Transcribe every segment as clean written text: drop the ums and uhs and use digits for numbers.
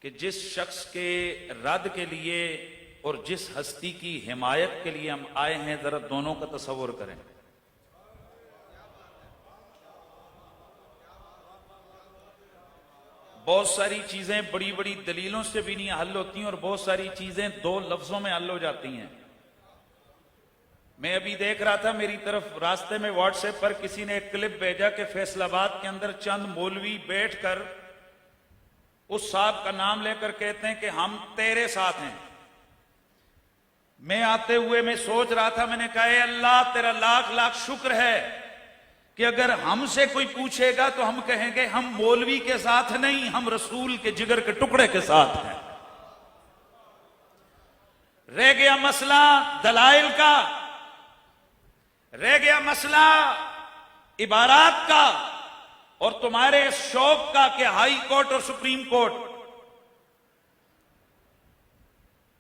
کہ جس شخص کے رد کے لیے اور جس ہستی کی حمایت کے لیے ہم آئے ہیں، ذرا دونوں کا تصور کریں۔ بہت ساری چیزیں بڑی بڑی دلیلوں سے بھی نہیں حل ہوتی ہیں، اور بہت ساری چیزیں دو لفظوں میں حل ہو جاتی ہیں۔ میں ابھی دیکھ رہا تھا، میری طرف راستے میں واٹس ایپ پر کسی نے ایک کلپ بھیجا کہ فیصل آباد کے اندر چند مولوی بیٹھ کر اس صاحب کا نام لے کر کہتے ہیں کہ ہم تیرے ساتھ ہیں۔ میں آتے ہوئے میں سوچ رہا تھا، میں نے کہا اے اللہ تیرا لاکھ لاکھ شکر ہے کہ اگر ہم سے کوئی پوچھے گا تو ہم کہیں گے ہم مولوی کے ساتھ نہیں، ہم رسول کے جگر کے ٹکڑے کے ساتھ ہیں۔ رہ گیا مسئلہ دلائل کا، رہ گیا مسئلہ عبارات کا، اور تمہارے شوق کا کہ ہائی کورٹ اور سپریم کورٹ۔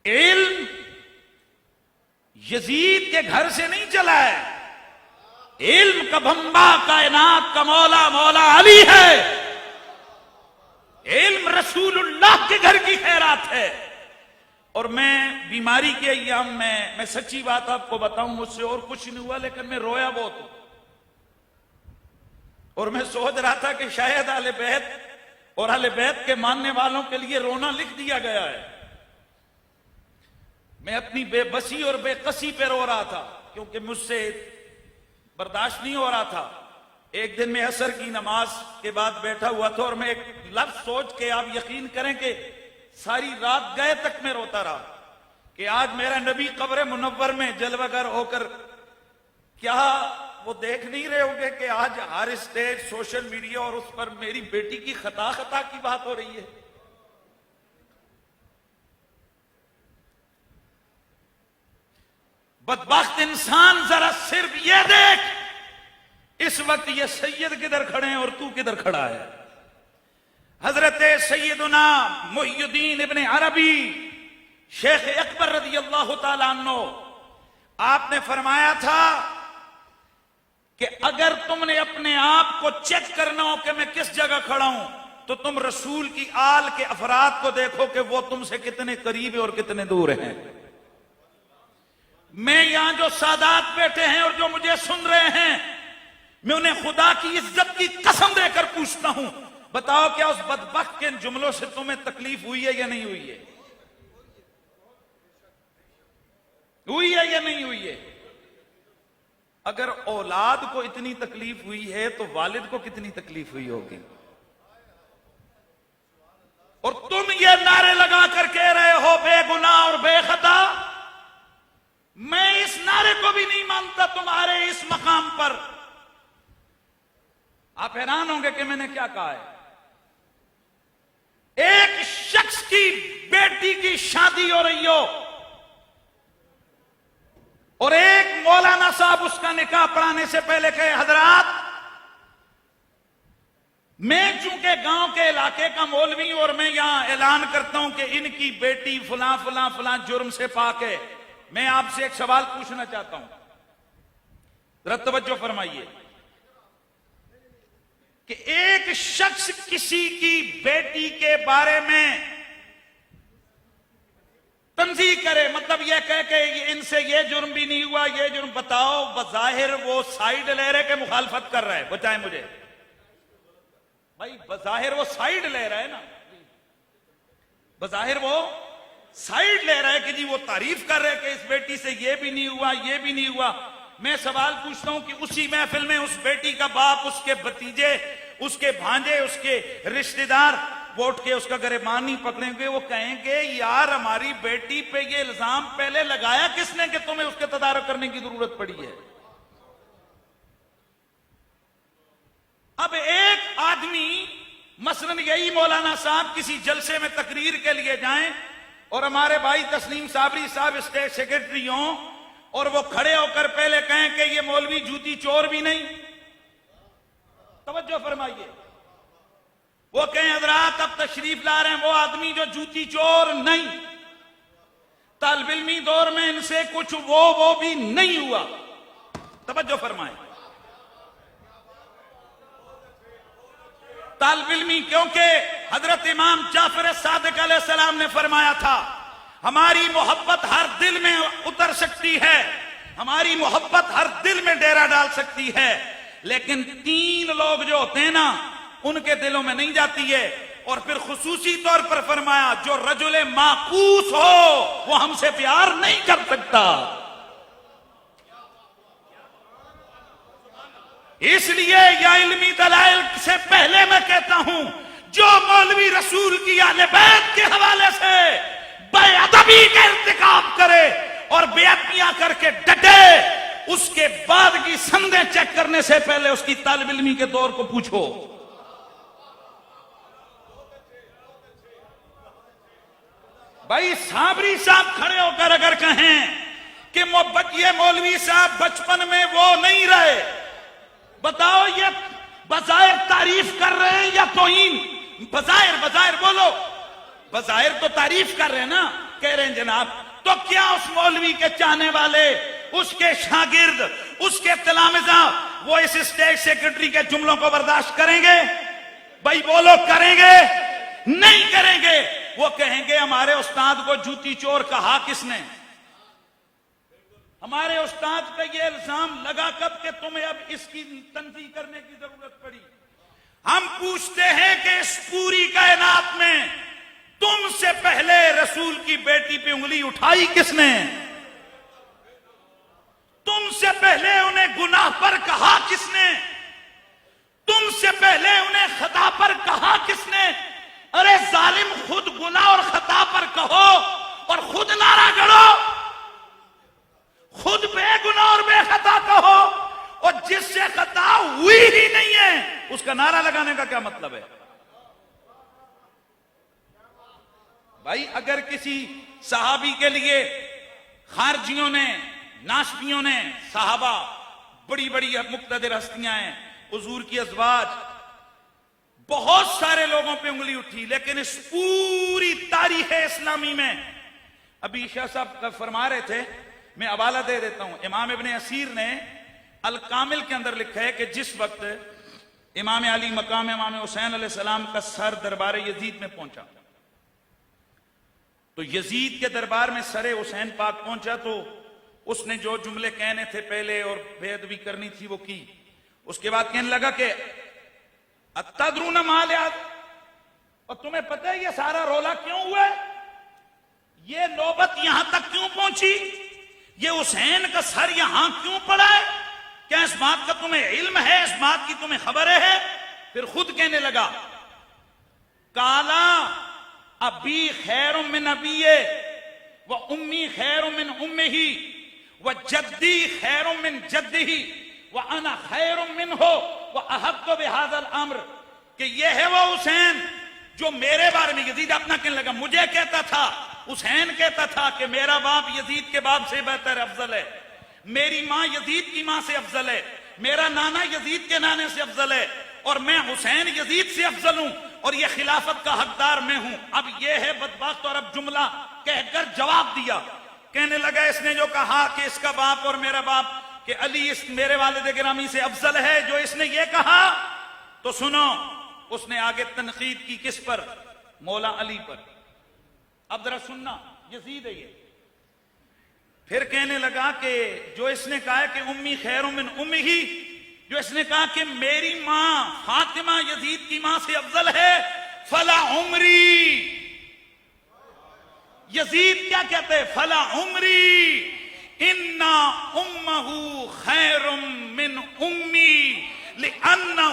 علم یزید کے گھر سے نہیں چلا ہے، علم کا بھمبا کائنات کا مولا مولا علی ہے، علم رسول اللہ کے گھر کی خیرات ہے۔ اور میں بیماری کے ایام میں سچی بات آپ کو بتاؤں، مجھ سے اور کچھ نہیں ہوا، لیکن میں رویا بہت ہوں، اور میں سوچ رہا تھا کہ شاید اہل بیت اور اہل بیت کے ماننے والوں کے لیے رونا لکھ دیا گیا ہے۔ میں اپنی بے بسی اور بے قسی پہ رو رہا تھا، کیونکہ مجھ سے برداشت نہیں ہو رہا تھا۔ ایک دن میں عصر کی نماز کے بعد بیٹھا ہوا تھا، اور میں ایک لفظ سوچ کے آپ یقین کریں کہ ساری رات گئے تک میں روتا رہا کہ آج میرا نبی قبر منور میں جلوہ گر ہو کر، کیا وہ دیکھ نہیں رہے ہوں گے کہ آج ہر اسٹیج سوشل میڈیا اور اس پر میری بیٹی کی خطا کی بات ہو رہی ہے۔ بدبخت انسان ذرا صرف یہ دیکھ، اس وقت یہ سید کدھر کھڑے ہیں اور تو کدھر کھڑا ہے۔ حضرت سیدنا محی الدین ابن عربی شیخ اکبر رضی اللہ تعالیٰ عنہ، آپ نے فرمایا تھا کہ اگر تم نے اپنے آپ کو چیک کرنا ہو کہ میں کس جگہ کھڑا ہوں، تو تم رسول کی آل کے افراد کو دیکھو کہ وہ تم سے کتنے قریب اور کتنے دور ہیں۔ میں یہاں جو سادات بیٹھے ہیں اور جو مجھے سن رہے ہیں، میں انہیں خدا کی عزت کی قسم دے کر پوچھتا ہوں، بتاؤ کیا اس بدبخت کے ان جملوں سے تمہیں تکلیف ہوئی ہے یا نہیں ہوئی ہے؟ ہوئی ہے یا نہیں ہوئی ہے؟ اگر اولاد کو اتنی تکلیف ہوئی ہے تو والد کو کتنی تکلیف ہوئی ہوگی؟ اور تم یہ نعرے لگا کر کہہ رہے ہو بے گناہ اور بے خطا۔ میں اس نعرے کو بھی نہیں مانتا تمہارے اس مقام پر۔ آپ حیران ہوں گے کہ میں نے کیا کہا ہے۔ ایک شخص کی بیٹی کی شادی ہو رہی ہو اور ایک مولانا صاحب اس کا نکاح پڑھانے سے پہلے کہے حضرات میں چونکہ گاؤں کے علاقے کا مولوی ہوں اور میں یہاں اعلان کرتا ہوں کہ ان کی بیٹی فلاں فلاں فلاں جرم سے پاک ہے، میں آپ سے ایک سوال پوچھنا چاہتا ہوں، ذرا توجہ فرمائیے کہ ایک شخص کسی کی بیٹی کے بارے میں تنزیہ کرے، مطلب یہ کہے کہ ان سے یہ جرم بھی نہیں ہوا، یہ جرم، بتاؤ بظاہر وہ سائیڈ لے رہے کہ مخالفت کر رہا ہے؟ بتائیں مجھے بھائی، بظاہر وہ سائیڈ لے رہا ہے نا، بظاہر وہ سائیڈ لے رہا ہے کہ جی وہ تعریف کر رہے کہ اس بیٹی سے یہ بھی نہیں ہوا، یہ بھی نہیں ہوا۔ میں سوال پوچھتا ہوں کہ اسی محفل میں اس بیٹی کا باپ، اس کے بھتیجے، اس کے بھانجے، اس کے رشتہ دار ووٹ کے اس کا گریبان نہیں پکڑیں گے؟ وہ کہیں گے یار ہماری بیٹی پہ یہ الزام پہلے لگایا کس نے کہ تمہیں اس کے تدارک کرنے کی ضرورت پڑی ہے؟ اب ایک آدمی، مثلا یہی مولانا صاحب کسی جلسے میں تقریر کے لیے جائیں اور ہمارے بھائی تسلیم صابری صاحب اسٹیٹ سیکرٹری ہوں اور وہ کھڑے ہو کر پہلے کہیں کہ یہ مولوی جوتی چور بھی نہیں، توجہ فرمائیے، وہ کہیں حضرات اب تشریف لا رہے ہیں وہ آدمی جو جوتی چور نہیں، طالب علمی دور میں ان سے کچھ وہ بھی نہیں ہوا، توجہ فرمائیں۔ طالب علمی، کیونکہ حضرت امام جعفر صادق علیہ علیہ السلام نے فرمایا تھا ہماری محبت ہر دل میں اتر سکتی ہے، ہماری محبت ہر دل میں ڈیرا ڈال سکتی ہے، لیکن 3 لوگ جو ہوتے ہیں نا ان کے دلوں میں نہیں جاتی ہے۔ اور پھر خصوصی طور پر فرمایا جو رجل معکوس ہو وہ ہم سے پیار نہیں کر سکتا۔ اس لیے یا علمی دلائل سے پہلے میں کہتا ہوں جو مولوی رسول کی اہل بیت کے حوالے سے بے ادبی کا ارتکاب کرے اور بے ادبیاں کر کے ڈٹے، اس کے بعد کی سندیں چیک کرنے سے پہلے اس کی طالب علمی کے دور کو پوچھو۔ بھائی صابری صاحب کھڑے ہو کر اگر کہیں کہ یہ مولوی صاحب بچپن میں وہ نہیں رہے، بتاؤ یہ بظاہر تعریف کر رہے ہیں یا توہین؟ بظاہر بولو، بظاہر تو تعریف کر رہے ہیں نا، کہہ رہے ہیں جناب تو کیا اس مولوی کے چاہنے والے، اس کے شاگرد، اس کے تلامذہ وہ اس اسٹیٹ سیکرٹری کے جملوں کو برداشت کریں گے؟ بھائی بولو، کریں گے؟ نہیں کریں گے۔ وہ کہیں گے ہمارے استاد کو جوتی چور کہا کس نے؟ ہمارے استاد پہ یہ الزام لگا کب کہ تمہیں اب اس کی تنزیح کرنے کی ضرورت پڑی؟ ہم پوچھتے ہیں کہ اس پوری کائنات میں تم سے پہلے رسول کی بیٹی پہ انگلی اٹھائی کس نے؟ تم سے پہلے انہیں گناہ پر کہا کس نے؟ تم سے پہلے انہیں خطا پر کہا کس نے؟ ارے ظالم، خود گناہ اور خطا پر کہو اور خود نعرہ گڑو، خود بے گناہ اور بے خطا کہو، اور جس سے خطا ہوئی ہی نہیں ہے اس کا نعرہ لگانے کا کیا مطلب ہے؟ بھائی اگر کسی صحابی کے لیے خارجیوں نے، ناشتیوں نے، صحابہ بڑی بڑی مقتدر ہستیاں ہیں، حضور کی ازواج، بہت سارے لوگوں پہ انگلی اٹھی، لیکن اس پوری تاریخ اسلامی میں ابھی شاہ صاحب فرما رہے تھے، میں حوالہ دے دیتا ہوں، امام ابن اسیر نے الکامل کے اندر لکھا ہے کہ جس وقت امام علی مقام امام حسین علیہ السلام کا سر دربار یزید میں پہنچا تو یزید کے دربار میں سر حسین پاک پہنچا تو اس نے جو جملے کہنے تھے پہلے اور بے ادبی کرنی تھی وہ کی۔ اس کے بعد کہنے لگا کہ اتدرون ما لیاد، اور تمہیں پتہ ہے یہ سارا رولا کیوں ہوا ہے؟ یہ نوبت یہاں تک کیوں پہنچی؟ یہ حسین کا سر یہاں کیوں پڑا ہے؟ کیا اس بات کا تمہیں علم ہے؟ اس بات کی تمہیں خبر ہے؟ پھر خود کہنے لگا کالا ابی خیر من ابی و امی خیر من امہ و جدی خیر من جدہ و انا خیر منہ و احق بہذا الامر، کہ یہ ہے وہ حسین جو میرے بارے میں، یزید اپنا کہنے لگا، مجھے کہتا تھا، حسین کہتا تھا کہ میرا باپ یزید کے باپ سے بہتر افضل ہے، میری ماں یزید کی ماں سے افضل ہے، میرا نانا یزید کے نانے سے افضل ہے، اور میں حسین یزید سے افضل ہوں، اور یہ خلافت کا حقدار میں ہوں۔ اب یہ ہے بدبخت، اور اب جملہ کہہ کر جواب دیا، کہنے لگا اس نے جو کہا کہ اس کا باپ اور میرا باپ، کہ علی اس میرے والد گرامی سے افضل ہے، جو اس نے یہ کہا تو سنو، اس نے آگے تنقید کی کس پر؟ مولا علی پر۔ اب ذرا سننا، یزید ہے یہ۔ پھر کہنے لگا کہ جو اس نے کہا کہ امی خیر من امہ، جو اس نے کہا کہ میری ماں فاطمہ یزید کی ماں سے افضل ہے، فلا عمری، یزید کیا کہتے ہیں؟ فلا عمری انا امہ خیر من امی لانہ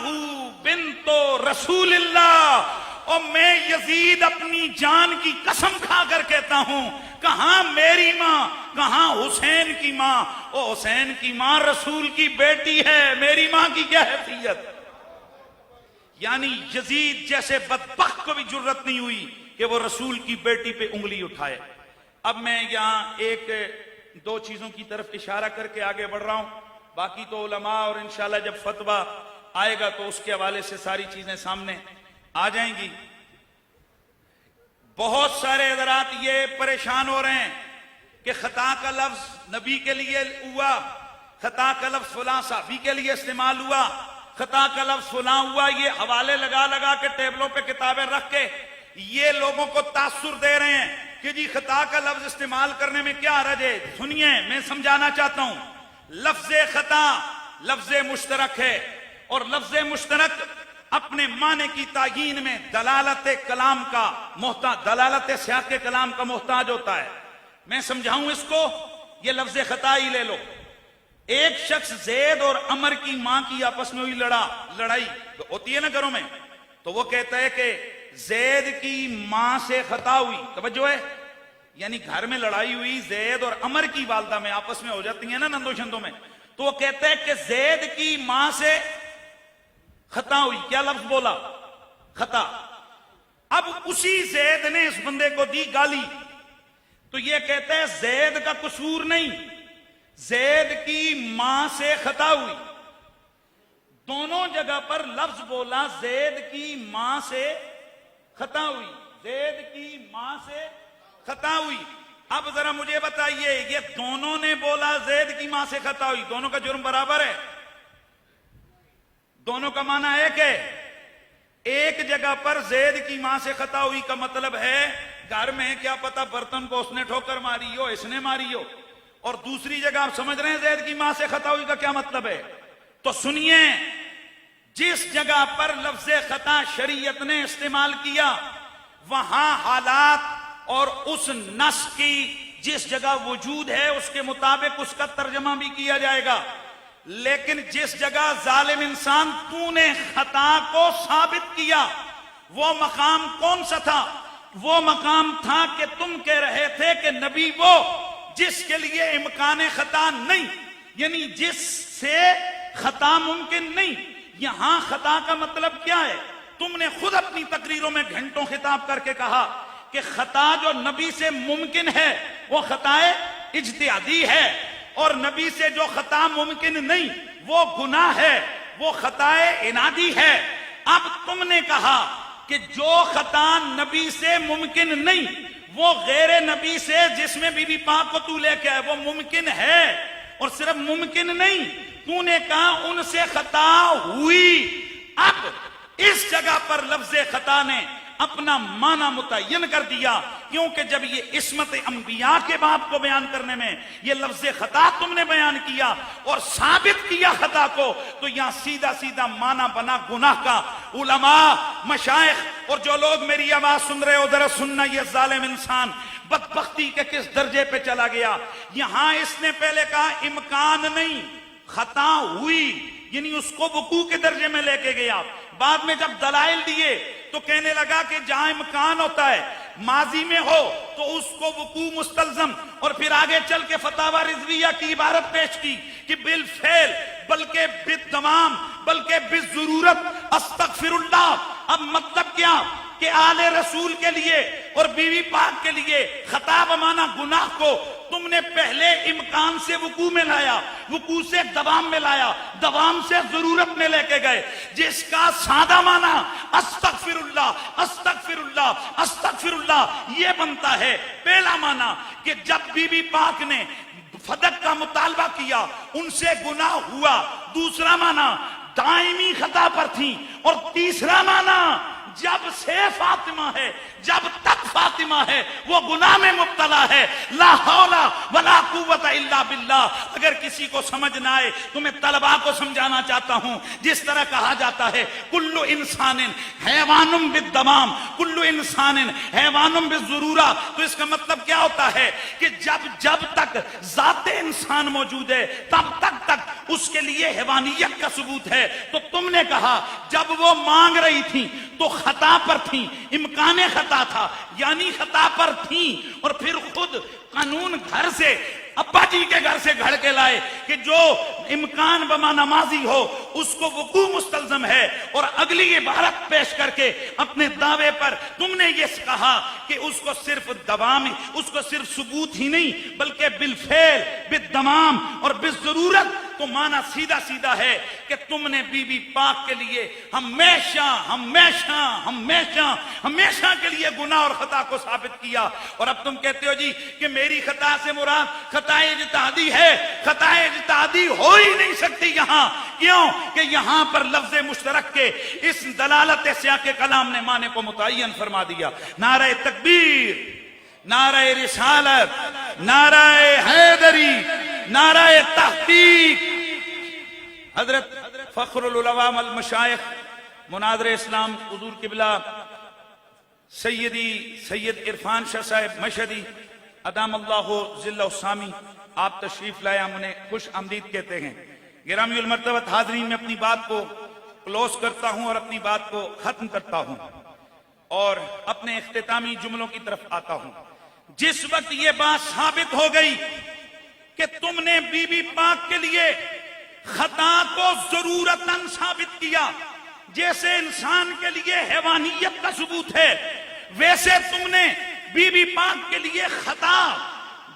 بنت رسول اللہ۔ اور میں یزید اپنی جان کی قسم کھا کر کہتا ہوں، کہاں میری ماں، کہاں حسین کی ماں، او حسین کی ماں رسول کی بیٹی ہے، میری ماں کی کیا حیثیت؟ یعنی یزید جیسے بدبخت کو بھی جرت نہیں ہوئی کہ وہ رسول کی بیٹی پہ انگلی اٹھائے۔ اب میں یہاں ایک دو چیزوں کی طرف اشارہ کر کے آگے بڑھ رہا ہوں، باقی تو علماء اور انشاءاللہ جب فتویٰ آئے گا تو اس کے حوالے سے ساری چیزیں سامنے آ جائیں گی۔ بہت سارے حضرات یہ پریشان ہو رہے ہیں کہ خطا کا لفظ نبی کے لیے ہوا، خطا کا لفظ فلاں صحابی کے لیے استعمال ہوا، خطا کا لفظ فلاں ہوا، یہ حوالے لگا لگا کے ٹیبلوں پہ کتابیں رکھ کے یہ لوگوں کو تاثر دے رہے ہیں کہ جی خطا کا لفظ استعمال کرنے میں کیا حرج ہے. سنیے میں سمجھانا چاہتا ہوں. لفظ خطا لفظ مشترک ہے اور لفظ مشترک اپنے معنی کی تعیین میں دلالت کلام کا محتاج، دلالت سیاق کلام کا محتاج ہوتا ہے. میں سمجھاؤں اس کو. یہ لفظ خطا ہی لے لو. ایک شخص زید اور عمر کی ماں کی آپس میں ہوئی لڑائی ہوتی ہے نا گھروں میں، تو وہ کہتا ہے کہ زید کی ماں سے خطا ہوئی. توجہ ہے، یعنی گھر میں لڑائی ہوئی زید اور عمر کی والدہ میں آپس میں ہو جاتی ہیں نا نندو شندوں میں، تو وہ کہتا ہے کہ زید کی ماں سے خطا ہوئی. کیا لفظ بولا؟ خطا. اب اسی زید نے اس بندے کو دی گالی، تو یہ کہتا ہے زید کا قصور نہیں، زید کی ماں سے خطا ہوئی. دونوں جگہ پر لفظ بولا زید کی ماں سے خطا ہوئی، زید کی ماں سے خطا ہوئی. اب ذرا مجھے بتائیے، یہ دونوں نے بولا زید کی ماں سے خطا ہوئی، دونوں کا جرم برابر ہے؟ دونوں کا معنی ایک ہے. ایک جگہ پر زید کی ماں سے خطا ہوئی کا مطلب ہے گھر میں کیا پتا برتن کو اس نے ٹھوکر ماری ہو، اس نے ماری ہو. اور دوسری جگہ آپ سمجھ رہے ہیں زید کی ماں سے خطا ہوئی کا کیا مطلب ہے؟ تو سنیے، جس جگہ پر لفظ خطا شریعت نے استعمال کیا وہاں حالات اور اس نص کی جس جگہ وجود ہے اس کے مطابق اس کا ترجمہ بھی کیا جائے گا. لیکن جس جگہ ظالم انسان تو نے خطا کو ثابت کیا، وہ مقام کون سا تھا؟ وہ مقام تھا کہ تم کہہ رہے تھے کہ نبی وہ جس کے لیے امکان خطا نہیں، یعنی جس سے خطا ممکن نہیں. یہاں خطا کا مطلب کیا ہے؟ تم نے خود اپنی تقریروں میں گھنٹوں خطاب کر کے کہا کہ خطا جو نبی سے ممکن ہے وہ خطا اجتہادی ہے، اور نبی سے جو خطا ممکن نہیں وہ گناہ ہے، وہ خطا عنادی ہے. اب تم نے کہا کہ جو خطا نبی سے ممکن نہیں وہ غیر نبی سے جس میں بی بی پاک کو تو لے کے آئے وہ ممکن ہے، اور صرف ممکن نہیں، تو نے کہا ان سے خطا ہوئی. اب اس جگہ پر لفظ خطا نے اپنا معنی متعین کر دیا، کیونکہ جب یہ عصمت انبیاء کے باب کو بیان کرنے میں یہ لفظ خطا تم نے بیان کیا اور ثابت کیا خطا کو، تو یہاں سیدھا سیدھا معنی بنا گناہ کا. علماء، مشائخ اور جو لوگ میری آواز سن رہے ہو ذرا سننا، یہ ظالم انسان بدبختی کے کس درجے پہ چلا گیا. یہاں اس نے پہلے کہا امکان نہیں، خطا ہوئی، یعنی اس کو وقوع کے درجے میں لے کے گیا. بعد میں جب دلائل دیے تو کہنے لگا کہ جہاں امکان ہوتا ہے ماضی میں ہو تو اس کو وقوع مستلزم، اور پھر آگے چل کے فتاوی رضویہ کی عبارت پیش کی کہ بالفعل بلکہ بالتمام بلکہ بالضرورت استغفر اللہ. اب مطلب کیا کہ آل رسول کے لیے اور بیوی پاک کے لیے خطا بمانا گناہ کو تم نے پہلے امکان سے وقوع میں لایا، وقوع سے دوام میں لایا، دوام سے ضرورت میں لے کے گئے، جس کا سادہ معنی استغفر اللہ استغفر اللہ استغفر اللہ یہ بنتا ہے. پہلا معنی کہ جب بی بی پاک نے فدق کا مطالبہ کیا ان سے گناہ ہوا. دوسرا معنی دائمی خطا پر تھی. اور تیسرا معنی جب سے فاطمہ ہے، جب تک فاطمہ ہے وہ گناہ میں مبتلا ہے. لا حول ولا قوت الا باللہ. اگر کسی کو سمجھ نہ آئے تو میں طلباء کو سمجھانا چاہتا ہوں. جس طرح کہا جاتا ہے کل انسان حیوان بالدمام، کل انسان حیوان بالضرورہ، تو اس کا مطلب کیا ہوتا ہے کہ جب تک ذات انسان موجود ہے تب تک اس کے لیے حیوانیت کا ثبوت ہے. تو تم نے کہا جب وہ مانگ رہی تھی تو خطا پر تھی، امکان خطا تھا، یعنی خطا پر تھی، اور پھر خود قانون گھر سے ابا جی کے گھر سے گھڑ کے لائے کہ جو امکان بمعنی ماضی ہو اس کو وقوع مستلزم ہے. اور اگلی عبارت پیش کر کے اپنے دعوے پر تم نے یہ کہا کہ اس کو صرف دوام، اس کو صرف ثبوت ہی نہیں بلکہ بالفعل بالدمام اور بالضرورت. تو معنی سیدھا سیدھا ہے کہ تم نے بی بی پاک کے لیے ہمیشہ ہمیشہ ہمیشہ ہمیشہ کے لیے گناہ اور خطا کو ثابت کیا. اور اب تم کہتے ہو جی کہ میری خطا سے مراد خطا اجتہادی ہے. خطا اجتہادی ہو ہی نہیں سکتی یہاں. کیوں کہ یہاں پر لفظ مشترک کے اس دلالت سیاق کلام نے معنی کو متعین فرما دیا. نعرہ تکبیر، نعرہ رسالت، نعرہ حیدری، نعرہ تحقیق. حضرت فخر العلماء المشائخ مناظر اسلام حضور قبلہ سید عرفان شاہ صاحب مشہدی ادام اللہ ذلہ السامی آپ تشریف لائے، ہم انہیں خوش آمدید کہتے ہیں. گرامی المرتبت حاضرین، میں اپنی بات کو کلوز کرتا ہوں اور اپنی بات کو ختم کرتا ہوں اور اپنے اختتامی جملوں کی طرف آتا ہوں. جس وقت یہ بات ثابت ہو گئی کہ تم نے بی بی پاک کے لیے خطا کو ضرورتاً ثابت کیا، جیسے انسان کے لیے حیوانیت کا ثبوت ہے، ویسے تم نے بی بی پاک کے لیے خطا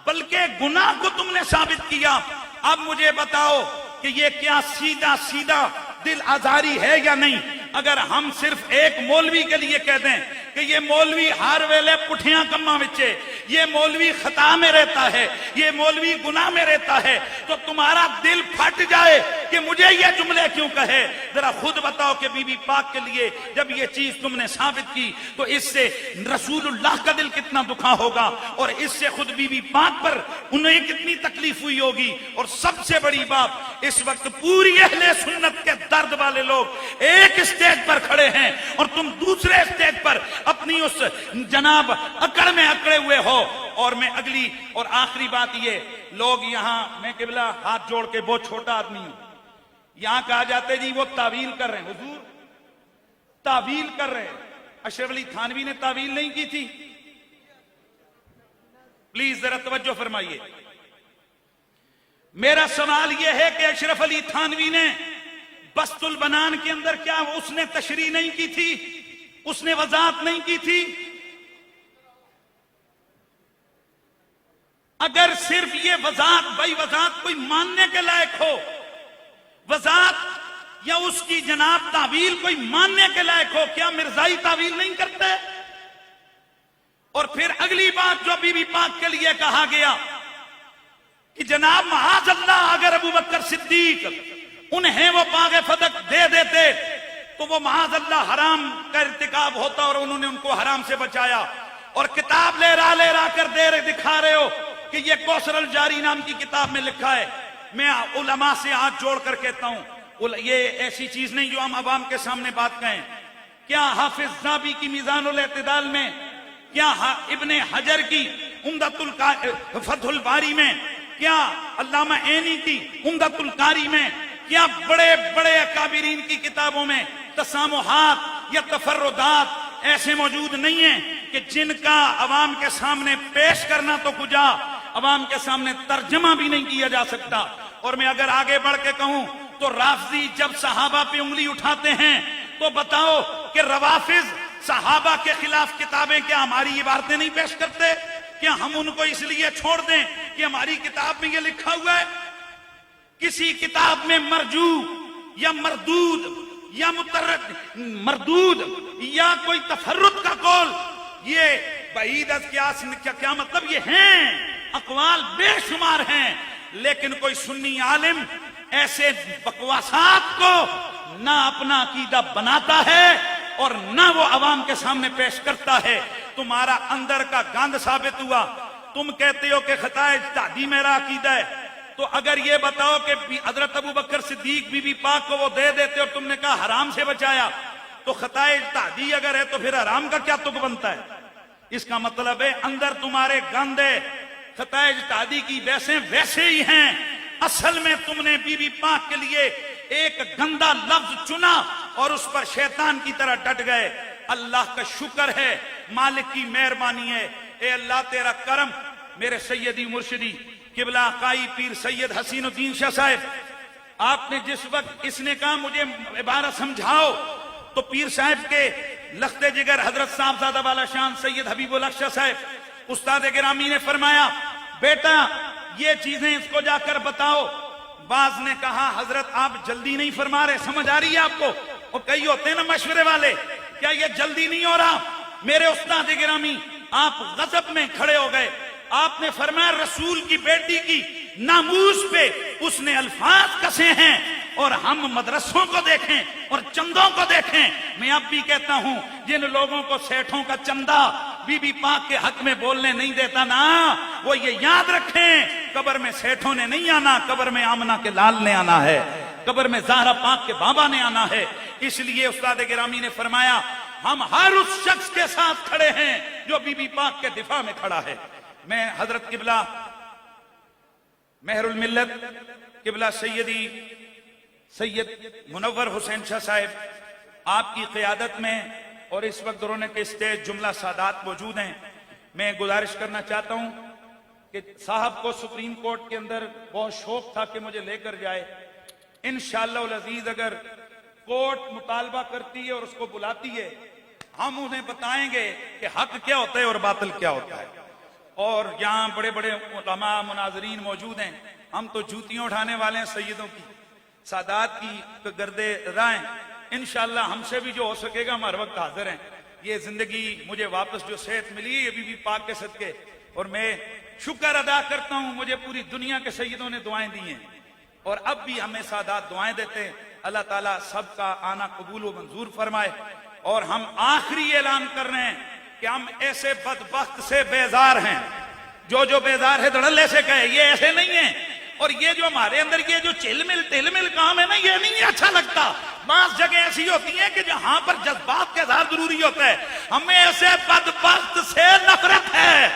بلکہ گناہ کو تم نے ثابت کیا. اب مجھے بتاؤ کہ یہ کیا سیدھا سیدھا دل آزاری ہے یا نہیں؟ اگر ہم صرف ایک مولوی کے لیے کہہ دیں کہ یہ مولوی ہر ویلے پٹھیاں کماں وچے، یہ مولوی خطا میں رہتا ہے، یہ مولوی گناہ میں رہتا ہے، تو تمہارا دل پھٹ جائے کہ مجھے یہ جملے کیوں کہے. ذرا خود بتاؤ کہ بی بی پاک کے لیے جب یہ چیز تم نے ثابت کی تو اس سے رسول اللہ کا دل کتنا دکھا ہوگا، اور اس سے خود بی بی پاک پر انہیں کتنی تکلیف ہوئی ہوگی. اور سب سے بڑی بات، اس وقت پوری اہل سنت کے درد والے لوگ ایک اسٹیج پر کھڑے ہیں اور تم دوسرے اسٹیج پر اپنی اس جناب اکڑ میں اکڑے ہوئے ہو. اور میں اگلی اور آخری بات یہ، لوگ یہاں، میں قبلہ ہاتھ جوڑ کے بہت چھوٹا آدمی ہوں، یہاں کہا جاتے جی وہ تعویل کر رہے ہیں، حضور تعویل کر رہے ہیں. اشرف علی تھانوی نے تعویل نہیں کی تھی؟ پلیز ذرا توجہ فرمائیے. میرا سوال یہ ہے کہ اشرف علی تھانوی نے بسط البنان کے اندر کیا اس نے تشریح نہیں کی تھی؟ اس نے وضاحت نہیں کی تھی؟ اگر صرف یہ وضاحت، بھائی وضاحت کوئی ماننے کے لائق ہو، وضاحت یا اس کی جناب تعویل کوئی ماننے کے لائق ہو، کیا مرزائی تعویل نہیں کرتے؟ اور پھر اگلی بات جو بی بی پاک کے لیے کہا گیا کہ جناب معاذ اللہ اگر ابو بکر صدیق انہیں وہ باغ فتح دے دیتے تو وہ معاذ اللہ حرام کا ارتکاب ہوتا، اور انہوں نے ان کو حرام سے بچایا. اور کتاب لے را کر دکھا رہے ہو کہ یہ کوثر الجاری نام کی کتاب میں لکھا ہے. میں علماء سے ہاتھ جوڑ کر کہتا ہوں، یہ ایسی چیز نہیں جو ہم عوام کے سامنے بات کہیں. کیا حافظ ذابی کی میزان الاعتدال میں، کیا ابن حجر کی فتح الباری میں، کیا علامہ عینی کی عمدۃ القاری میں، کیا بڑے بڑے اکابرین کی کتابوں میں تسامحات یا تفردات ایسے موجود نہیں ہیں کہ جن کا عوام کے سامنے پیش کرنا تو کجا، عوام کے سامنے ترجمہ بھی نہیں کیا جا سکتا. اور میں اگر آگے بڑھ کے کہوں تو رافضی جب صحابہ پہ انگلی اٹھاتے ہیں تو بتاؤ کہ روافض صحابہ کے خلاف کتابیں کیا ہماری عبارتیں نہیں پیش کرتے؟ کیا ہم ان کو اس لیے چھوڑ دیں کہ ہماری کتاب میں یہ لکھا ہوا ہے؟ کسی کتاب میں مرجو یا مردود یا مردود یا کوئی تفرد کا قول، یہ بعید از قیاس کیا مطلب، یہ ہیں اقوال بے شمار ہیں، لیکن کوئی سنی عالم ایسے بکواسات کو نہ اپنا عقیدہ بناتا ہے اور نہ وہ عوام کے سامنے پیش کرتا ہے. تمہارا اندر کا گند ثابت ہوا. تم کہتے ہو کہ خطا اجتہادی میرا عقیدہ ہے، تو اگر یہ بتاؤ کہ حضرت ابو بکر صدیق بی بی پاک کو وہ دے دیتے اور تم نے کہا حرام سے بچایا، تو خطا اجتہادی اگر ہے تو پھر حرام کا کیا تک بنتا ہے؟ اس کا مطلب ہے اندر تمہارے گند ہے. خطا اجتہادی کی ویسے ویسے ہی ہیں. اصل میں تم نے بی بی پاک کے لیے ایک گندا لفظ چنا اور اس پر شیطان کی طرح ڈٹ گئے. اللہ کا شکر ہے، مالک کی مہربانی ہے. اے اللہ تیرا کرم. میرے سیدی مرشدی قبلہ آقائی پیر سید حسین الدین شاہ صاحب، آپ نے جس وقت اس نے کہا مجھے عبارت سمجھاؤ، تو پیر صاحب کے لخت جگر حضرت صاحبزادہ والا شان سید حبیب اللہ شاہ صاحب استاد گرامی نے فرمایا بیٹا یہ چیزیں اس کو جا کر بتاؤ. بعض نے کہا حضرت آپ جلدی نہیں فرما رہے، سمجھ آ رہی ہے آپ کو؟ اور کئی ہوتے ہیں نا مشورے والے، کیا یہ جلدی نہیں ہو رہا؟ میرے استاد گرامی آپ غضب میں کھڑے ہو گئے. آپ نے فرمایا رسول کی بیٹی کی ناموس پہ اس نے الفاظ کسے ہیں، اور ہم مدرسوں کو دیکھیں اور چندوں کو دیکھیں۔ میں اب بھی کہتا ہوں جن لوگوں کو سیٹھوں کا چندہ بی بی پاک کے حق میں بولنے نہیں دیتا نا، وہ یہ یاد رکھیں قبر میں سیٹھوں نے نہیں آنا، قبر میں آمنہ کے لال نے آنا ہے، قبر میں زہرا پاک کے بابا نے آنا ہے۔ اس لیے استاد گرامی نے فرمایا ہم ہر اس شخص کے ساتھ کھڑے ہیں جو بی بی پاک کے دفاع میں کھڑا ہے۔ میں حضرت قبلہ مہر الملت قبلہ سید منور حسین شاہ صاحب آپ کی قیادت میں، اور اس وقت رونق اسٹیج جملہ سادات موجود ہیں، میں گزارش کرنا چاہتا ہوں کہ صاحب کو سپریم کورٹ کے اندر بہت شوق تھا کہ مجھے لے کر جائے۔ انشاءاللہ العزیز اگر کورٹ مطالبہ کرتی ہے اور اس کو بلاتی ہے، ہم انہیں بتائیں گے کہ حق کیا ہوتا ہے اور باطل کیا ہوتا ہے۔ اور یہاں بڑے بڑے علماء مناظرین موجود ہیں، ہم تو جوتیاں اٹھانے والے ہیں سیدوں کی، سادات کی گردے رائیں۔ انشاءاللہ ہم سے بھی جو ہو سکے گا ہم ہر وقت حاضر ہیں۔ یہ زندگی مجھے واپس جو صحت ملی ہے یہ بی بی پاک کے صدقے، اور میں شکر ادا کرتا ہوں مجھے پوری دنیا کے سیدوں نے دعائیں دی ہیں، اور اب بھی ہمیں سادات دعائیں دیتے ہیں۔ اللہ تعالیٰ سب کا آنا قبول و منظور فرمائے۔ اور ہم آخری اعلان کر رہے ہیں کہ ہم ایسے بدبخت سے بیزار ہیں، جو بیزار ہے دھڑلے سے کہے، یہ ایسے نہیں ہیں۔ اور یہ جو ہمارے اندر یہ جو چل مل کام ہے نا، یہ نہیں اچھا لگتا۔ بعض جگہ ایسی ہوتی ہیں کہ جہاں پر جذبات کا اظہار ضروری ہوتا ہے، ہمیں ایسے بدبخت سے نفرت ہے۔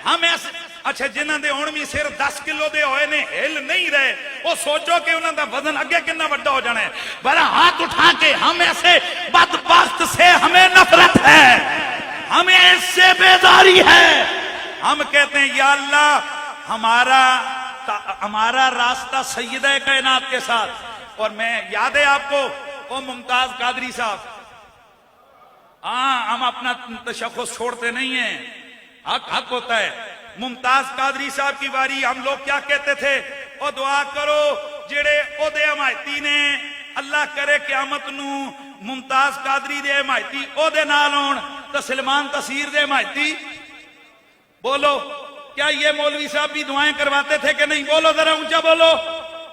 ہم ایسے اچھا جنہاں دے ہن بھی صرف 10 کلو دے ہوئے نے ہل نہیں رہے، وہ سوچو کہ انہاں دا وزن اگے کتنا بڑا ہو جانا ہے۔ بڑا ہاتھ اٹھا کے ہم ایسے بدبخت سے ہمیں نفرت ہے، ہمیں اس سے بیزاری ہے۔ ہم کہتے ہیں یا اللہ ہمارا راستہ سیدہ کائنات کے ساتھ۔ اور میں یاد ہے آپ کو وہ ممتاز قادری صاحب، ہم اپنا تشخص چھوڑتے نہیں ہیں، حق ہوتا ہے۔ ممتاز قادری صاحب کی باری ہم لوگ کیا کہتے تھے؟ او دعا کرو جڑے او دے حمایتی نے، اللہ کرے قیامت نو ممتاز قادری دے حمایتی او دے نال ہون تے سلمان تسیر دے حمایتی۔ بولو کیا یہ مولوی صاحب بھی دعائیں کرواتے تھے کہ نہیں؟ بولو ذرا اونچا بولو،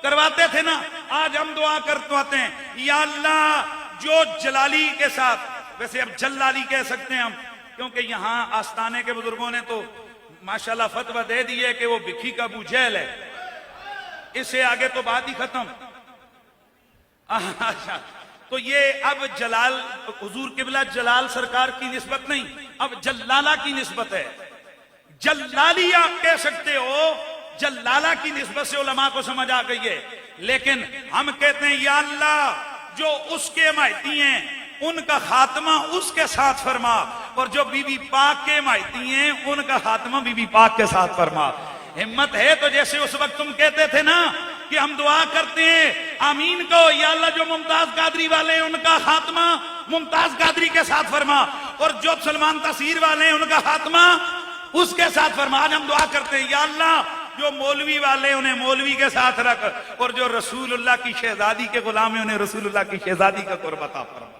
کرواتے تھے نا۔ آج ہم دعا کرتے ہیں یا اللہ جو جلالی کے ساتھ، ویسے اب جلالی کہہ سکتے ہیں ہم، کیونکہ یہاں آستانے کے بزرگوں نے تو ماشاءاللہ فتویٰ دے دی ہے کہ وہ بکھی کا ابو جہل ہے، اس سے آگے تو بات ہی ختم۔ تو یہ اب جلال حضور قبلہ جلال سرکار کی نسبت نہیں، اب جلالہ کی نسبت ہے۔ جلالی آپ کہہ سکتے ہو، جلالہ کی نسبت سے علماء کو سمجھ آ گئی ہے، لیکن ہم کہتے ہیں یا اللہ جو اس کے حمایتی ہیں ان کا خاتمہ اس کے ساتھ فرما، اور جو بی بی پاک کے حمایتی ہیں ان کا خاتمہ بی بی پاک کے ساتھ فرما۔ ہمت ہے تو جیسے اس وقت تم کہتے تھے نا کہ ہم دعا کرتے ہیں آمین کو، یا اللہ جو ممتاز قادری والے ہیں ان کا خاتمہ ممتاز قادری کے ساتھ فرما، اور جو سلمان تسیر والے ہیں ان کا خاتمہ اس کے ساتھ فرما۔ آج ہم دعا کرتے ہیں یا اللہ جو مولوی والے انہیں مولوی کے ساتھ رکھ، اور جو رسول اللہ کی شہزادی کے غلام ہیں انہیں رسول اللہ کی شہزادی کا قرب عطا فرما۔